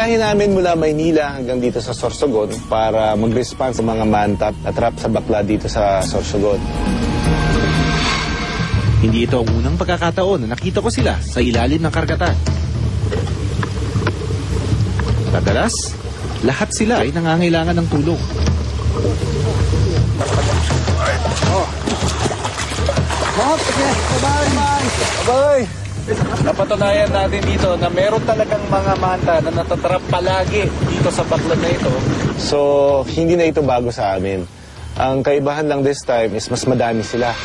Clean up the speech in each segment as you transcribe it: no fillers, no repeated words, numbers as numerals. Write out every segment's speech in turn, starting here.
Biniyahe namin mula Maynila hanggang dito sa Sorsogon para mag-response sa mga manta at trap sa bakla dito sa Sorsogon. Hindi ito ang unang pagkakataon na nakita ko sila sa ilalim ng karagatan. Madalas, lahat sila ay nangangailangan ng tulong. Abay! Napatunayan natin dito na meron talagang mga manta na natatrap palagi dito sa baklan na ito. So, hindi na ito bago sa amin. Ang kaibahan lang this time is mas madami sila.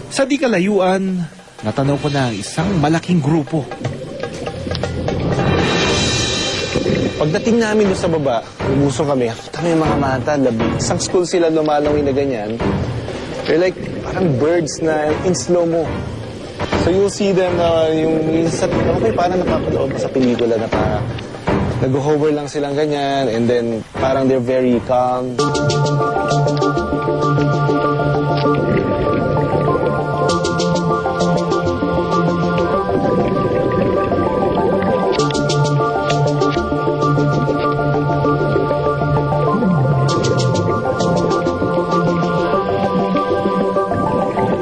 Sa di kalayuan, natanaw ko na ang isang malaking grupo. Pagdating namin doon sa baba, lubusong kami, nakita kami yung mga manta, labi. Isang school sila lumalawin na ganyan. They're like parang birds na in slow-mo. So you'll see them na okay, parang napapanood mo sa pelikula na parang nag-hover lang silang ganyan and then parang they're very calm.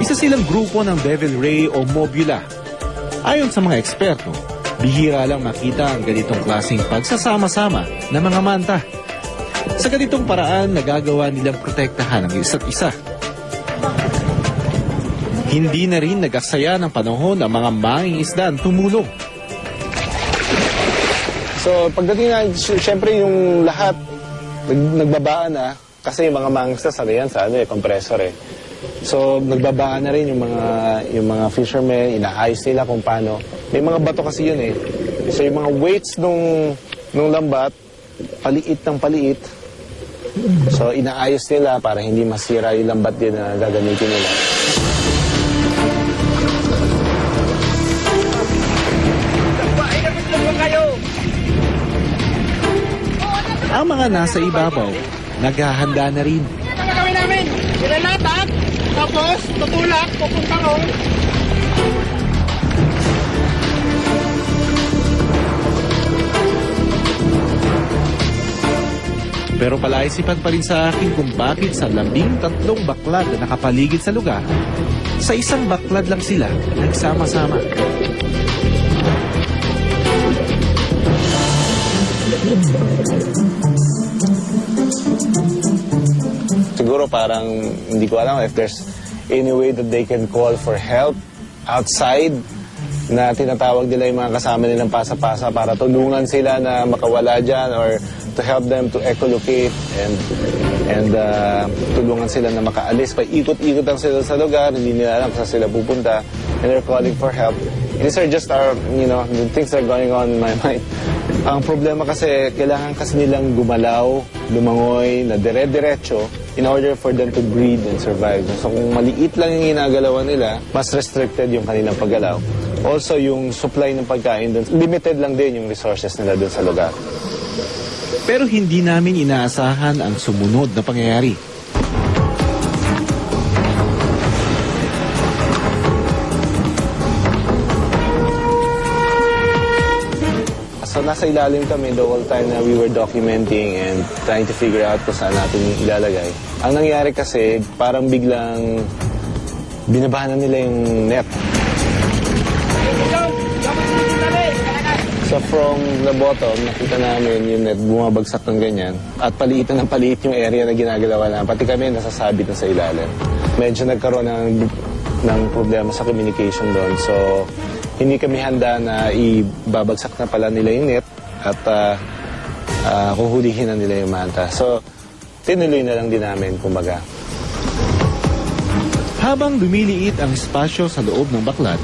Isa silang grupo ng Devil Ray o Mobula. Ayon sa mga eksperto, bihira lang makita ang ganitong klaseng pagsasama-sama ng mga manta. Sa ganitong paraan, nagagawa nilang protektahan ang isa't isa. Hindi na rin nag-aksaya ng panahon ang mga mangingisdang tumulong. So pagdating na, syempre yung lahat nagbabaan na kasi yung mga mangingisda sariyan sa compressor eh. So nagbabaan na rin yung mga fishermen, inaayos nila kung paano. May mga bato kasi yun eh. So yung mga weights nung lambat, paliit ng paliit. So inaayos nila para hindi masira yung lambat din na gagamitin nila. Ang mga nasa ibabaw, naghahanda na rin. Ang gagawin namin, ilalapat, tapos tutulak, pupunta ko. Pero palaisipan pa rin sa akin kung bakit sa 13 baklad na nakapaligid sa lugar, sa isang baklad lang sila nagsama-sama. Siguro parang hindi ko alam if there's any way that they can call for help outside na tinatawag nila yung mga kasama nilang pasa-pasa para tulungan sila na makawala dyan or to help them to echolocate and tulungan sila na makaalis. Paikot-ikot lang sila sa lugar, hindi nila alam kung saan sila pupunta and they're calling for help. These are just our, the things that are going on in my mind. Ang problema kasi, kailangan kasi nilang gumalaw, lumangoy, na dire-diretso in order for them to breathe and survive. So kung maliit lang yung ginagalawan nila, mas restricted yung kanilang paggalaw. Also, yung supply ng pagkain dun, limited lang din yung resources nila dun sa lugar. Pero hindi namin inaasahan ang sumunod na pangyayari. So nasa ilalim kami the whole time na we were documenting and trying to figure out kung saan natin ilalagay. Ang nangyari kasi, parang biglang binabahan na nila yung net. So from the bottom, nakita namin yung net bumabagsak ng ganyan. At paliit ng paliit yung area na ginagalawa na. Pati kami nasasabit na sa ilalim. Medyo nagkaroon ng problema sa communication doon. So hindi kami handa na ibabagsak na pala nila yung net at kuhulihin na nila yung manta. So, tinuloy na lang din namin, kumbaga. Habang lumiliit ang espasyo sa loob ng baklat,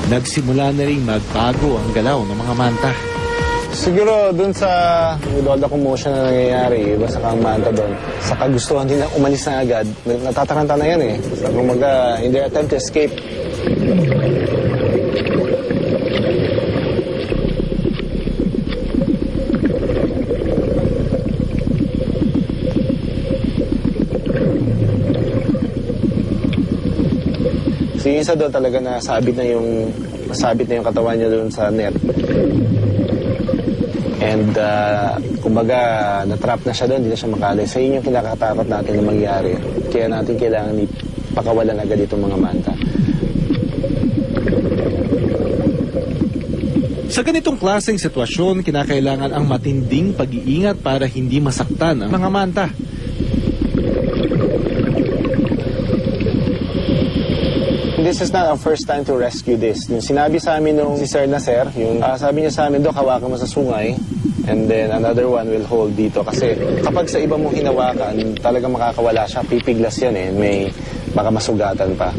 nagsimula na rin magbago ang galaw ng mga manta. Siguro dun sa with all the commotion na nangyayari, iba sa kang manta doon, sa kagustuhan nila umalis na agad, natataranta na yan eh. So, kumbaga, in their attempt to escape. Yung isa doon talaga nasabit na yung Masabit na yung katawan niya doon sa net. And kumbaga, na-trap na siya doon, hindi na siya makali. Sa yun yung kinakatakot natin na mangyari. Kaya natin kailangan ipakawalan agad itong mga manta. Sa ganitong klaseng sitwasyon, kinakailangan ang matinding pag-iingat para hindi masaktan ang mga manta. This is not our first time to rescue this. Yung sinabi sa amin nung si Sir na Sir, yung sabi niya sa amin, Dok, hawakan mo sa sungay, and then another one will hold dito. Kasi kapag sa iba mong hinawakan, talagang makakawala siya, pipiglas yan eh, may baka masugatan pa.